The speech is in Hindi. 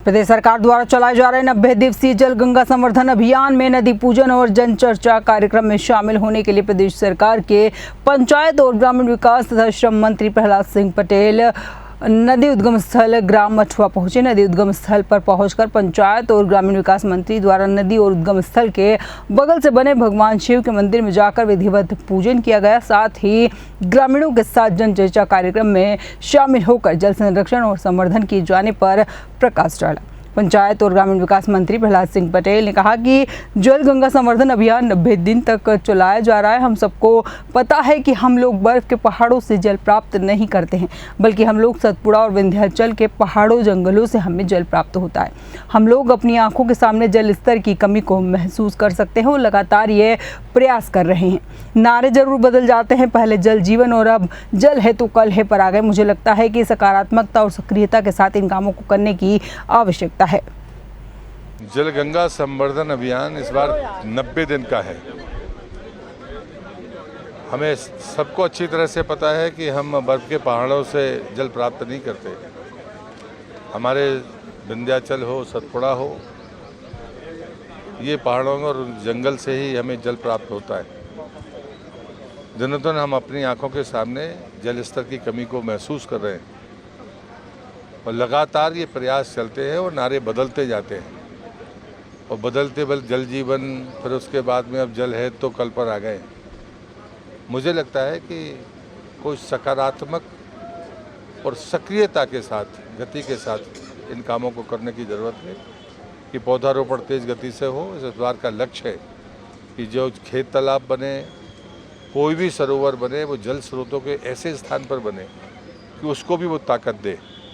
प्रदेश सरकार द्वारा चलाए जा रहे 90 दिवसीय जल गंगा संवर्धन अभियान में नदी पूजन और जन चर्चा कार्यक्रम में शामिल होने के लिए प्रदेश सरकार के पंचायत और ग्रामीण विकास तथा श्रम मंत्री प्रहलाद सिंह पटेल नदी उद्गम स्थल ग्राम मठुआ पहुंचे। नदी उद्गम स्थल पर पहुंचकर पंचायत और ग्रामीण विकास मंत्री द्वारा नदी और उद्गम स्थल के बगल से बने भगवान शिव के मंदिर में जाकर विधिवत पूजन किया गया। साथ ही ग्रामीणों के साथ जन चर्चा कार्यक्रम में शामिल होकर जल संरक्षण और संवर्धन किए जाने पर प्रकाश डाला। पंचायत और ग्रामीण विकास मंत्री प्रहलाद सिंह पटेल ने कहा कि जल गंगा संवर्धन अभियान 90 दिन तक चलाया जा रहा है। हम सबको पता है कि हम लोग बर्फ के पहाड़ों से जल प्राप्त नहीं करते हैं, बल्कि हम लोग सतपुड़ा और विंध्याचल के पहाड़ों जंगलों से हमें जल प्राप्त होता है। हम लोग अपनी आंखों के सामने जल स्तर की कमी को महसूस कर सकते हैं और लगातार ये प्रयास कर रहे हैं। नारे जरूर बदल जाते हैं, पहले जल जीवन और अब जल है तो कल है पर आ गए। मुझे लगता है कि सकारात्मकता और सक्रियता के साथ इन कामों को करने की आवश्यकता है। जल गंगा संवर्धन अभियान इस बार 90 दिन का है। हमें सबको अच्छी तरह से पता है कि हम बर्फ के पहाड़ों से जल प्राप्त नहीं करते। हमारे विंध्याचल हो, सतपुड़ा हो, ये पहाड़ों और जंगल से ही हमें जल प्राप्त होता है। दिनों दिन हम अपनी आंखों के सामने जल स्तर की कमी को महसूस कर रहे हैं और लगातार ये प्रयास चलते हैं और नारे बदलते जाते हैं और बदलते जल जीवन, फिर उसके बाद में अब जल है तो कल पर आ गए। मुझे लगता है कि कोई सकारात्मक और सक्रियता के साथ, गति के साथ इन कामों को करने की ज़रूरत है कि पौधारोपण तेज़ गति से हो। इस बार का लक्ष्य है कि जो खेत तालाब बने, कोई भी सरोवर बने, वो जल स्रोतों के ऐसे स्थान पर बने कि उसको भी वो ताकत दे।